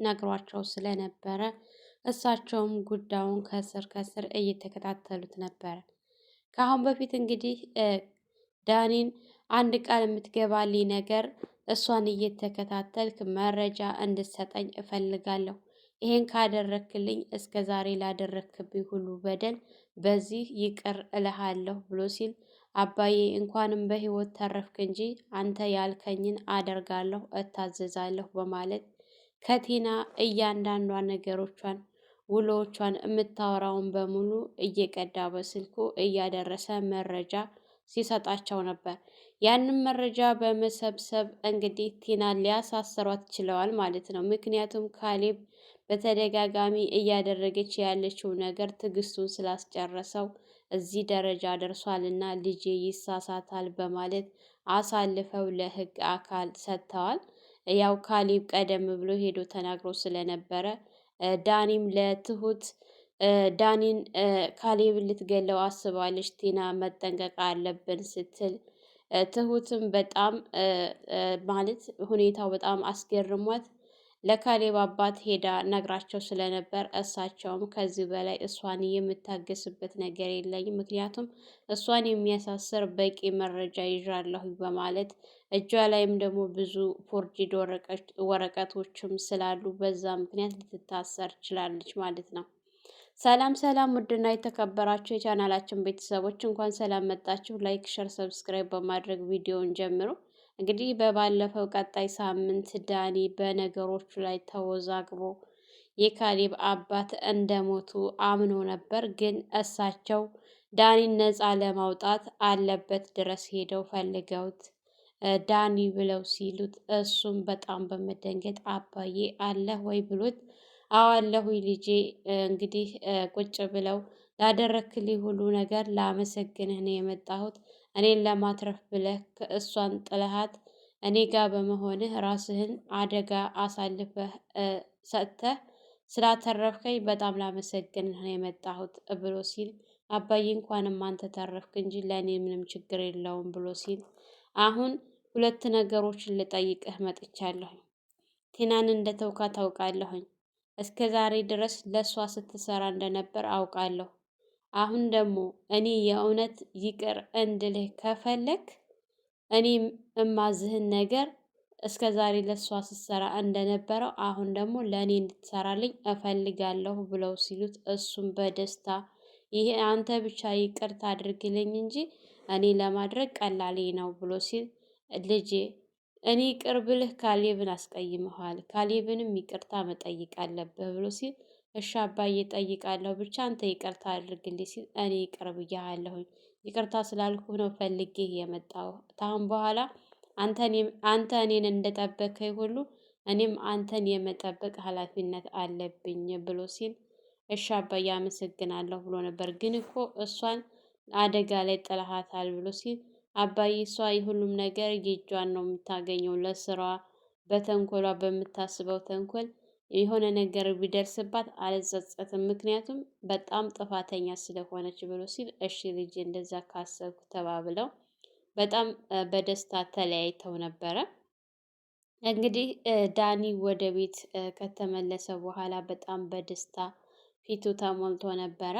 ነግሯቸው ስለነበረ እሳቸውም ጉዳዩን ከስር ከስር እየተከታተሉት ነበረ። ከአሁን በፊት እንግዲህ ዳኒን አንድ ቃል የምትገባልኝ ነገር እሷን እየተከታተልክ መረጃ እንድትሰጠኝ እፈልጋለሁ። ይሄን ካደረክልኝ እስከ ዛሬ ላደረክብኝ ሁሉ በደል በዚህ ይቅር እልሃለሁ ብሎ ሲል አባዬ እንኳንም በህይወት ተረፍክ እንጂ አንተ ያልከኝን አደርጋለሁ እታዘዛለሁ በማለት ከቲና እያንዳንዷ ነገሮቿን ውሎቿን የምታወራውን በሙሉ እየቀዳ በስልኩ እያደረሰ መረጃ ሲሰጣቸው ነበር። ያንን መረጃ በመሰብሰብ እንግዲህ ቲናን ሊያሳስሯት ችለዋል ማለት ነው። ምክንያቱም ካሌብ በተደጋጋሚ እያደረገች ያለችው ነገር ትዕግስቱን ስላስጨረሰው እዚህ ደረጃ ደርሷልና ልጄ ይሳሳታል በማለት አሳልፈው ለህግ አካል ሰጥተዋል። ያው ካሌብ ቀደም ብሎ ሄዶ ተናግሮ ስለነበረ ዳኒም ለትሁት ዳኒን ካሌብን ልትገለው አስባለች፣ ቲና መጠንቀቅ አለብን ስትል ትሁትም በጣም ማለት ሁኔታው በጣም አስገርሟት ለካሌብ አባት ሄዳ ነግራቸው ስለነበር እሳቸውም ከዚህ በላይ እሷን የምታገስበት ነገር የለኝም፣ ምክንያቱም እሷን የሚያሳስር በቂ መረጃ ይዣለሁ በማለት እጇ ላይም ደግሞ ብዙ ፎርጂድ ወረቀቶችም ስላሉ በዛ ምክንያት ልትታሰር ችላለች ማለት ነው። ሰላም ሰላም! ውድና የተከበራችሁ የቻናላችን ቤተሰቦች እንኳን ሰላም መጣችሁ። ላይክ፣ ሸር፣ ሰብስክራይብ በማድረግ ቪዲዮውን ጀምሩ። እንግዲህ በባለፈው ቀጣይ ሳምንት ዳኒ በነገሮቹ ላይ ተወዛግቦ የካሌብ አባት እንደሞቱ አምኖ ነበር። ግን እሳቸው ዳኒን ነፃ ለማውጣት አለበት ድረስ ሄደው ፈልገውት ዳኒ ብለው ሲሉት እሱም በጣም በመደንገጥ አባዬ አለህ ወይ ብሎት አዋለሁኝ ልጄ፣ እንግዲህ ቁጭ ብለው ላደረክልኝ ሁሉ ነገር ላመሰግንህ ነው የመጣሁት። እኔን ለማትረፍ ብለህ እሷን ጥለሃት እኔ ጋር በመሆንህ ራስህን አደጋ አሳልፈህ ሰጥተህ ስላተረፍከኝ በጣም ላመሰግንህ ነው የመጣሁት ብሎ ሲል አባዬ እንኳንም አንተ ተረፍክ እንጂ ለእኔ ምንም ችግር የለውም ብሎ ሲል አሁን ሁለት ነገሮችን ልጠይቅህ መጥቻለሁ። ቲናን እንደተውካ ታውቃለሁኝ። እስከ ዛሬ ድረስ ለእሷ ስትሰራ እንደነበር አውቃለሁ። አሁን ደግሞ እኔ የእውነት ይቅር እንድልህ ከፈለክ እኔ እማዝህን ነገር እስከ ዛሬ ለእሷ ስትሰራ እንደነበረው አሁን ደግሞ ለእኔ እንድትሰራልኝ እፈልጋለሁ ብለው ሲሉት እሱም በደስታ ይሄ አንተ ብቻ ይቅርታ አድርግልኝ እንጂ እኔ ለማድረግ ቀላሌ ነው ብሎ ሲል ልጄ እኔ ይቅር ብልህ ካሌብን አስቀይመዋል፣ ካሌብንም ይቅርታ መጠየቅ አለብህ ብሎ ሲል እሺ አባዬ እጠይቃለሁ፣ ብቻ አንተ ይቅርታ አድርግልኝ ሲል እኔ ይቅር ብያለሁኝ፣ ይቅርታ ስላልኩህ ነው ፈልጌ የመጣው። ታሁን በኋላ አንተ እኔን እንደጠበከኝ ሁሉ እኔም አንተን የመጠበቅ ኃላፊነት አለብኝ ብሎ ሲል እሺ አባዬ አመሰግናለሁ ብሎ ነበር። ግን እኮ እሷን አደጋ ላይ ጥለሃታል ብሎ ሲል አባዬ እሷ የሁሉም ነገር የእጇን ነው የምታገኘው፣ ለስራዋ በተንኮሏ በምታስበው ተንኮል የሆነ ነገር ቢደርስባት አልጸጸትም፣ ምክንያቱም በጣም ጥፋተኛ ስለሆነች ብሎ ሲል እሺ ልጅ እንደዛ ካሰብኩ ተባብለው በጣም በደስታ ተለያይተው ነበረ። እንግዲህ ዳኒ ወደ ቤት ከተመለሰ በኋላ በጣም በደስታ ፊቱ ተሞልቶ ነበረ።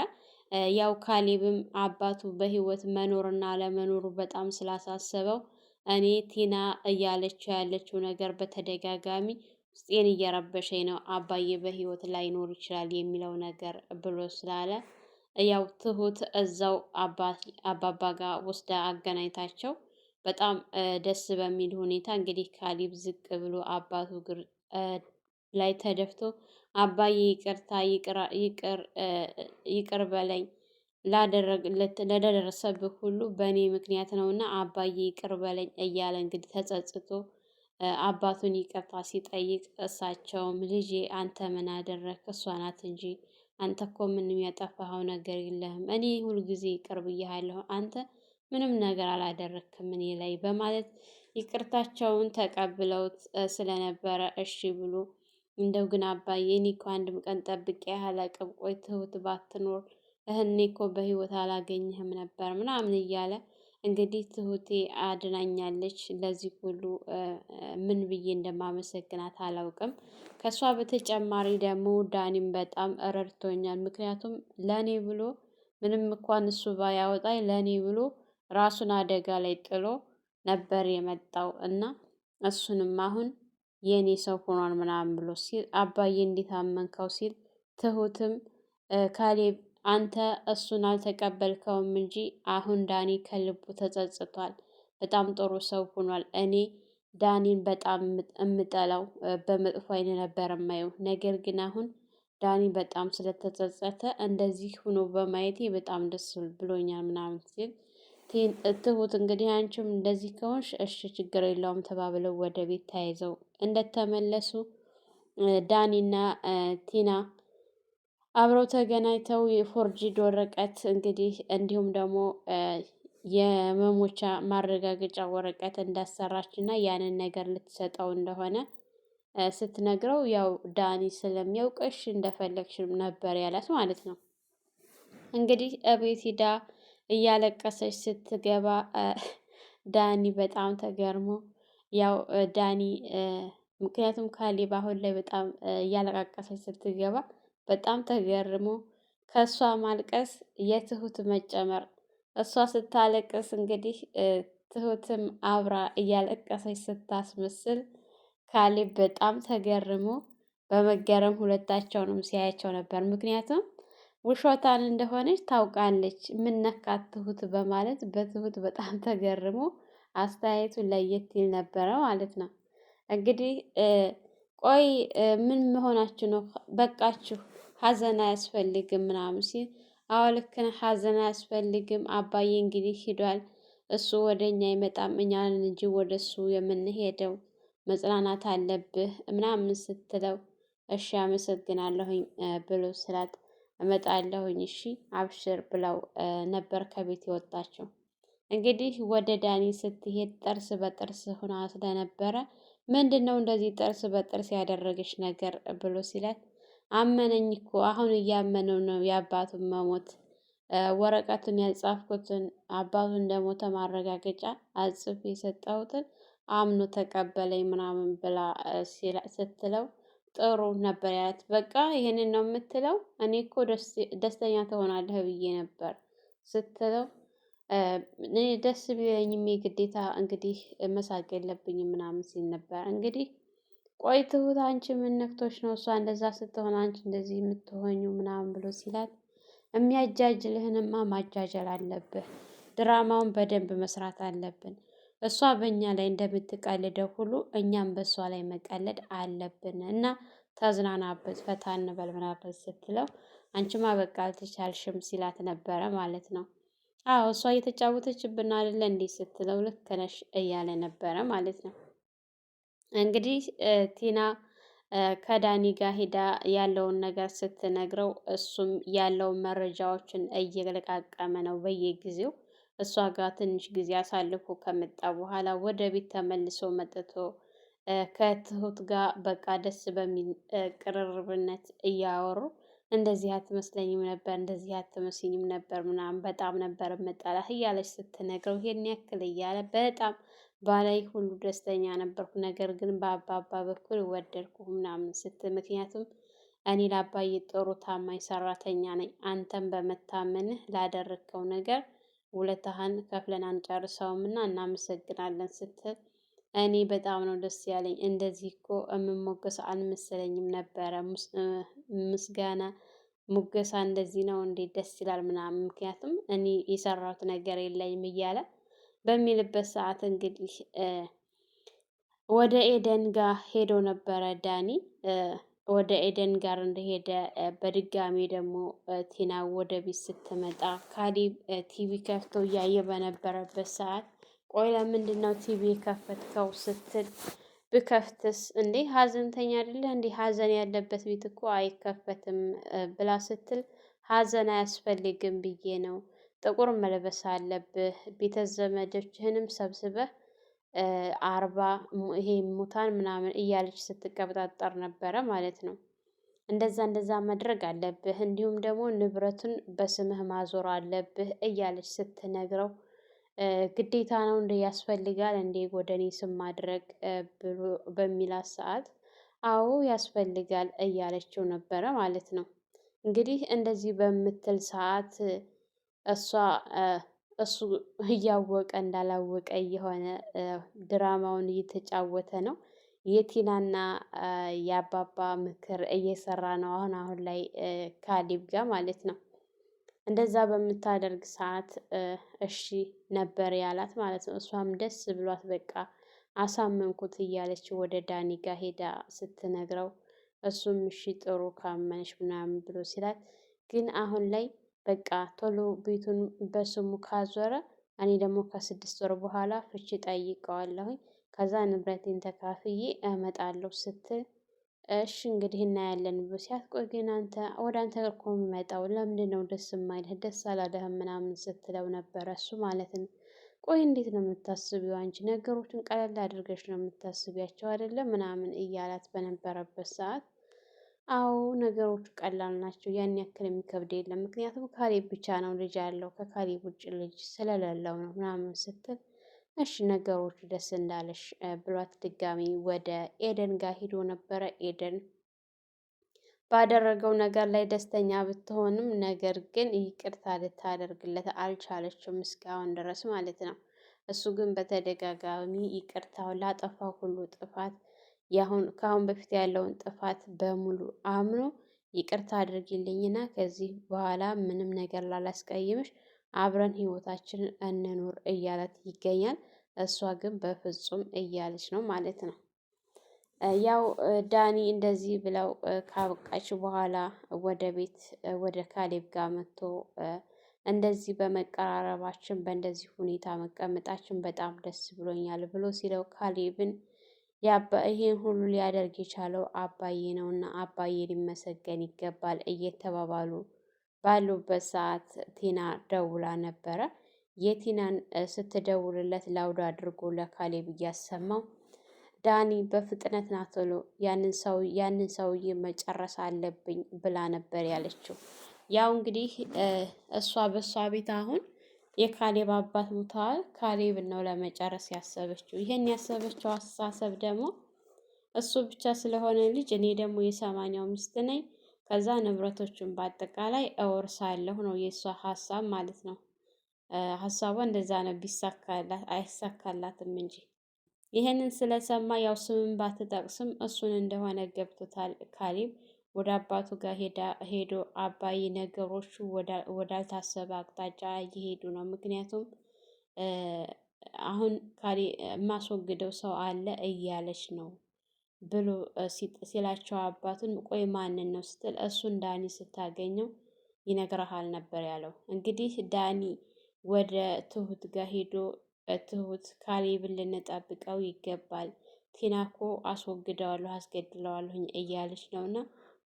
ያው ካሌብም አባቱ በህይወት መኖርና አለመኖሩ በጣም ስላሳሰበው እኔ ቲና እያለችው ያለችው ነገር በተደጋጋሚ ውስጤን እየረበሸኝ ነው፣ አባዬ በህይወት ላይኖር ይችላል የሚለው ነገር ብሎ ስላለ ያው ትሁት እዛው አባባ ጋር ወስዳ አገናኝታቸው በጣም ደስ በሚል ሁኔታ እንግዲህ ካሌብ ዝቅ ብሎ አባቱ እግር ላይ ተደፍቶ አባዬ ይቅርታ ይቅር በለኝ ለደረሰብህ ሁሉ በእኔ ምክንያት ነውና አባዬ ይቅር በለኝ እያለ እንግዲህ ተጸጽቶ አባቱን ይቅርታ ሲጠይቅ እሳቸውም ልጄ አንተ ምን አደረግክ? እሷ ናት እንጂ አንተ እኮ ምንም ያጠፋኸው ነገር የለህም። እኔ ሁልጊዜ ይቅር ብዬሃለሁ፣ አንተ ምንም ነገር አላደረክም እኔ ላይ በማለት ይቅርታቸውን ተቀብለውት ስለነበረ እሺ ብሎ እንደው ግን አባዬ እኔ እኮ አንድም ቀን ጠብቄ አላቅም፣ ቆይ ትሁት ባትኖር እህኔ እኮ በህይወት አላገኝህም ነበር ምናምን እያለ እንግዲህ ትሁቴ አድናኛለች። ለዚህ ሁሉ ምን ብዬ እንደማመሰግናት አላውቅም። ከሷ በተጨማሪ ደግሞ ዳኒም በጣም ረድቶኛል። ምክንያቱም ለኔ ብሎ ምንም እንኳን እሱ ባያወጣኝ ለኔ ብሎ ራሱን አደጋ ላይ ጥሎ ነበር የመጣው እና እሱንም አሁን የኔ ሰው ሆኗል ምናምን ብሎ ሲል አባዬ እንዴት አመንከው ሲል ትሁትም ካሌብ አንተ እሱን አልተቀበልከውም እንጂ አሁን ዳኒ ከልቡ ተጸጽቷል። በጣም ጥሩ ሰው ሆኗል። እኔ ዳኒን በጣም እምጠላው በመጥፎ አይን ነበር የማየው። ነገር ግን አሁን ዳኒ በጣም ስለተጸጸተ እንደዚህ ሆኖ በማየቴ በጣም ደስ ብሎኛል ምናምን ሲል ትሁት እንግዲህ አንቺም እንደዚህ ከሆንሽ እሺ ችግር የለውም ተባብለው ወደ ቤት ተያይዘው እንደተመለሱ ዳኒና ቲና አብረው ተገናኝተው የፎርጂድ ወረቀት እንግዲህ እንዲሁም ደግሞ የመሞቻ ማረጋገጫ ወረቀት እንዳሰራች እና ያንን ነገር ልትሰጠው እንደሆነ ስትነግረው ያው ዳኒ ስለሚያውቅሽ እንደፈለግሽም ነበር ያላት ማለት ነው። እንግዲህ እቤት ሂዳ እያለቀሰች ስትገባ ዳኒ በጣም ተገርሞ ያው ዳኒ ምክንያቱም ካሌብ አሁን ላይ በጣም እያለቃቀሰች ስትገባ በጣም ተገርሞ ከእሷ ማልቀስ የትሁት መጨመር እሷ ስታለቅስ እንግዲህ ትሁትም አብራ እያለቀሰች ስታስመስል ካሌብ በጣም ተገርሞ በመገረም ሁለታቸውንም ሲያያቸው ነበር። ምክንያቱም ውሾታን እንደሆነች ታውቃለች። ምን ነካት ትሁት በማለት በትሁት በጣም ተገርሞ አስተያየቱ ለየት ይል ነበረ ማለት ነው። እንግዲህ ቆይ ምን መሆናችሁ ነው? በቃችሁ፣ ሀዘን አያስፈልግም ምናምን ሲል አዎ ልክ ነህ፣ ሀዘን አያስፈልግም። አባዬ እንግዲህ ሂዷል። እሱ ወደ እኛ አይመጣም፣ እኛን እንጂ ወደ እሱ የምንሄደው። መጽናናት አለብህ ምናምን ስትለው እሺ አመሰግናለሁኝ ብሎ ስላት እመጣለሁኝ እሺ አብሽር ብለው ነበር ከቤት የወጣቸው። እንግዲህ ወደ ዳኒ ስትሄድ ጥርስ በጥርስ ሆና ስለነበረ ምንድን ነው እንደዚህ ጥርስ በጥርስ ያደረገች ነገር ብሎ ሲላት አመነኝ እኮ አሁን እያመነው ነው የአባቱን መሞት ወረቀቱን ያጻፍኩትን አባቱ እንደሞተ ማረጋገጫ አጽፍ የሰጠሁትን አምኖ ተቀበለኝ ምናምን ብላ ስትለው ጥሩ ነበር ያላት። በቃ ይሄንን ነው የምትለው? እኔ እኮ ደስተኛ ትሆናለህ ብዬ ነበር ስትለው እኔ ደስ ቢለኝም የግዴታ እንግዲህ መሳቅ የለብኝም ምናምን ሲል ነበር። እንግዲህ ቆይ ትሁት አንቺ ምን ነክቶሽ ነው እሷ እንደዛ ስትሆን አንቺ እንደዚህ የምትሆኝው ምናምን ብሎ ሲላት የሚያጃጅልህንማ ማጃጀል አለብህ፣ ድራማውን በደንብ መስራት አለብን። እሷ በእኛ ላይ እንደምትቀልደው ሁሉ እኛም በእሷ ላይ መቀለድ አለብን እና ተዝናናበት፣ ፈታ እንበል ምናምን ስትለው አንቺማ በቃ አልተቻልሽም ሲላት ነበረ ማለት ነው። አዎ እሷ እየተጫወተችብን አይደለ እንዴ ስትለው ልክ ነሽ እያለ ነበረ ማለት ነው። እንግዲህ ቲና ከዳኒ ጋር ሄዳ ያለውን ነገር ስትነግረው እሱም ያለውን መረጃዎችን እየለቃቀመ ነው በየጊዜው። እሷ ጋር ትንሽ ጊዜ አሳልፎ ከመጣ በኋላ ወደ ቤት ተመልሶ መጥቶ ከትሁት ጋር በቃ ደስ በሚል ቅርርብነት እያወሩ እንደዚህ አትመስለኝም ነበር፣ እንደዚህ አትመስኝም ነበር ምናምን በጣም ነበር የምጠላህ እያለች ስትነግረው ይሄን ያክል እያለ በጣም ባላይ ሁሉ ደስተኛ ነበርኩ። ነገር ግን በአባባ በኩል ወደድኩ ምናምን ምክንያቱም እኔ ለአባዬ ጥሩ ታማኝ ሰራተኛ ነኝ። አንተም በመታመንህ ላደረግከው ነገር ውለታህን ከፍለን አንጨርሰውም እና እናመሰግናለን ስትል እኔ በጣም ነው ደስ ያለኝ። እንደዚህ እኮ የምሞገስ አልመሰለኝም ነበረ። ምስጋና ሙገሳ እንደዚህ ነው እንዴት ደስ ይላል ምናምን ምክንያቱም እኔ የሰራሁት ነገር የለኝም እያለ በሚልበት ሰዓት እንግዲህ ወደ ኤደን ጋር ሄዶ ነበረ ዳኒ። ወደ ኤደን ጋር እንደሄደ በድጋሚ ደግሞ ቲና ወደ ቤት ስትመጣ ካሌብ ቲቪ ከፍቶ እያየ በነበረበት ሰዓት ቆይ ለምንድን ነው ቲቪ የከፈትከው ስትል ብከፍትስ እንዴ ሀዘንተኛ አይደለ እንዴ ሀዘን ያለበት ቤት እኮ አይከፈትም ብላ ስትል ሀዘን አያስፈልግም ብዬ ነው፣ ጥቁር መልበስ አለብህ፣ ቤተ ዘመዶችህንም ሰብስበህ አርባ ይሄ ሙታን ምናምን እያለች ስትቀበጣጠር ነበረ ማለት ነው። እንደዛ ማድረግ አለብህ፣ እንዲሁም ደግሞ ንብረቱን በስምህ ማዞር አለብህ እያለች ስትነግረው ግዴታ ነው እንደ ያስፈልጋል እንዴ ወደ እኔ ስም ማድረግ ብሎ በሚላት ሰዓት አዎ ያስፈልጋል እያለችው ነበረ ማለት ነው። እንግዲህ እንደዚህ በምትል ሰዓት እሷ እሱ እያወቀ እንዳላወቀ እየሆነ ድራማውን እየተጫወተ ነው። የቲናና የአባባ ምክር እየሰራ ነው አሁን ላይ ካሌብ ጋር ማለት ነው። እንደዛ በምታደርግ ሰዓት እሺ ነበር ያላት ማለት ነው። እሷም ደስ ብሏት በቃ አሳመንኩት እያለች ወደ ዳኒ ጋር ሄዳ ስትነግረው እሱም እሺ ጥሩ ካመንሽ ምናምን ብሎ ሲላት፣ ግን አሁን ላይ በቃ ቶሎ ቤቱን በስሙ ካዞረ እኔ ደግሞ ከ6 ወር በኋላ ፍቺ ጠይቀዋለሁኝ ከዛ ንብረቴን ተካፍዬ እመጣለሁ ስትል እሺ እንግዲህ እናያለን ብሎ ሲያት፣ ቆይ ግን አንተ ወደ አንተ እኮ የምመጣው ለምንድን ነው ደስ የማይልህ ደስ አላለህም ምናምን ስትለው ነበረ እሱ ማለት ነው። ቆይ እንዴት ነው የምታስቢው አንቺ ነገሮችን ቀለል አድርገሽ ነው የምታስቢያቸው አይደለም ምናምን እያላት በነበረበት ሰዓት አዎ ነገሮቹ ቀላል ናቸው ያን ያክል የሚከብድ የለም ምክንያቱም ካሌብ ብቻ ነው ልጅ ያለው ከካሌብ ውጭ ልጅ ስለሌለው ነው ምናምን ስትል እሺ ነገሮቹ ደስ እንዳለሽ ብሏት ድጋሚ ወደ ኤደን ጋር ሂዶ ነበረ። ኤደን ባደረገው ነገር ላይ ደስተኛ ብትሆንም ነገር ግን ይቅርታ ልታደርግለት አልቻለችም እስካሁን ድረስ ማለት ነው። እሱ ግን በተደጋጋሚ ይቅርታውን ላጠፋው ሁሉ ጥፋት ከአሁን በፊት ያለውን ጥፋት በሙሉ አምኖ ይቅርታ አድርጊልኝና ከዚህ በኋላ ምንም ነገር ላላስቀይምሽ አብረን ህይወታችንን እንኑር እያላት ይገኛል። እሷ ግን በፍጹም እያለች ነው ማለት ነው። ያው ዳኒ እንደዚህ ብለው ካበቃች በኋላ ወደ ቤት ወደ ካሌብ ጋር መጥቶ እንደዚህ በመቀራረባችን በእንደዚህ ሁኔታ መቀመጣችን በጣም ደስ ብሎኛል ብሎ ሲለው ካሌብን ይሄን ሁሉ ሊያደርግ የቻለው አባዬ ነውና አባዬ ሊመሰገን ይገባል እየተባባሉ ባሉበት ሰዓት ቲና ደውላ ነበረ። የቲናን ስትደውልለት ላውድ አድርጎ ለካሌብ እያሰማው ዳኒ በፍጥነት ና ቶሎ ያንን ሰውዬ መጨረስ አለብኝ ብላ ነበር ያለችው። ያው እንግዲህ እሷ በእሷ ቤት አሁን የካሌብ አባት ሞተዋል። ካሌብን ነው ለመጨረስ ያሰበችው። ይሄን ያሰበችው አስተሳሰብ ደግሞ እሱ ብቻ ስለሆነ ልጅ እኔ ደግሞ የ80ኛው ሚስት ነኝ ከዛ ንብረቶቹን በአጠቃላይ እወርሳለሁ ነው የእሷ ሀሳብ ማለት ነው። ሀሳቧ እንደዛ ነው። ቢሳካላት አይሳካላትም እንጂ ይሄንን ስለሰማ ያው ስምን ባትጠቅስም እሱን እንደሆነ ገብቶታል። ካሌብ ወደ አባቱ ጋር ሄዶ አባይ ነገሮቹ ወዳልታሰበ አቅጣጫ እየሄዱ ነው። ምክንያቱም አሁን የማስወግደው ሰው አለ እያለች ነው ብሎ ሲላቸው አባቱን ቆይ ማንን ነው ስትል እሱን ዳኒ ስታገኘው ይነግረሃል ነበር ያለው። እንግዲህ ዳኒ ወደ ትሁት ጋር ሄዶ ትሁት ካሌብን ልንጠብቀው ይገባል፣ ቲናኮ አስወግደዋለሁ አስገድለዋለሁኝ እያለች ነውና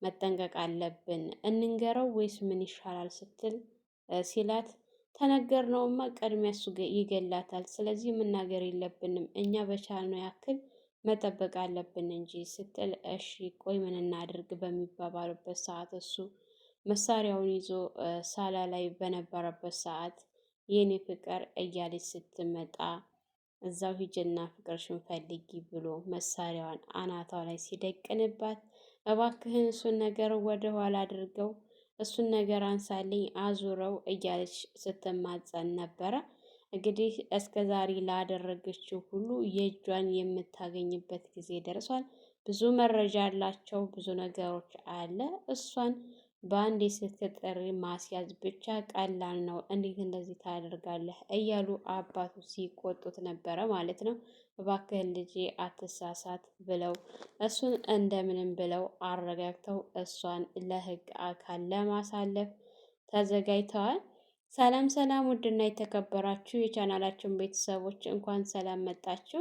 መጠንቀቅ አለብን፣ እንንገረው ወይስ ምን ይሻላል ስትል ሲላት ተነገርነውማ ቅድሚያ እሱ ይገላታል፣ ስለዚህ መናገር የለብንም እኛ በቻልነው ያክል መጠበቅ አለብን እንጂ ስትል እሺ ቆይ ምን እናድርግ በሚባባሉበት ሰዓት እሱ መሳሪያውን ይዞ ሳላ ላይ በነበረበት ሰዓት የኔ ፍቅር እያለች ስትመጣ እዛው ሂጅና ፍቅርሽን ፈልጊ ብሎ መሳሪያዋን አናቷ ላይ ሲደቅንባት እባክህን እሱን ነገር ወደ ኋላ አድርገው እሱን ነገር አንሳልኝ አዙረው እያለች ስትማጸን ነበረ። እንግዲህ እስከ ዛሬ ላደረገችው ሁሉ የእጇን የምታገኝበት ጊዜ ደርሷል። ብዙ መረጃ ያላቸው ብዙ ነገሮች አለ። እሷን በአንድ የስልክ ጥሪ ማስያዝ ብቻ ቀላል ነው፣ እንዴት እንደዚህ ታደርጋለህ እያሉ አባቱ ሲቆጡት ነበረ ማለት ነው። እባክህን ልጄ አትሳሳት ብለው እሱን እንደምንም ብለው አረጋግተው እሷን ለህግ አካል ለማሳለፍ ተዘጋጅተዋል። ሰላም ሰላም! ውድና የተከበራችሁ የቻናላችን ቤተሰቦች እንኳን ሰላም መጣችሁ።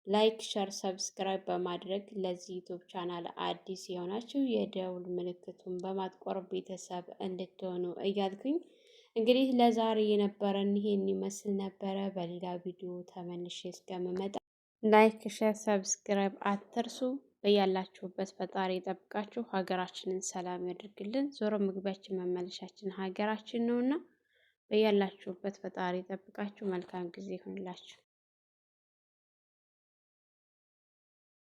ላይክ፣ ሸር፣ ሰብስክራይብ በማድረግ ለዚህ ዩቱብ ቻናል አዲስ የሆናችሁ የደውል ምልክቱን በማጥቆር ቤተሰብ እንድትሆኑ እያልኩኝ እንግዲህ ለዛሬ የነበረን ይሄን ይመስል ነበረ። በሌላ ቪዲዮ ተመልሼ እስከምመጣ ላይክ፣ ሸር፣ ሰብስክራይብ አትርሱ። በያላችሁበት ፈጣሪ ይጠብቃችሁ፣ ሀገራችንን ሰላም ያድርግልን። ዞሮ ምግቢያችን መመለሻችን ሀገራችን ነውና በያላችሁበት ፈጣሪ ጠብቃችሁ። መልካም ጊዜ ይሁንላችሁ።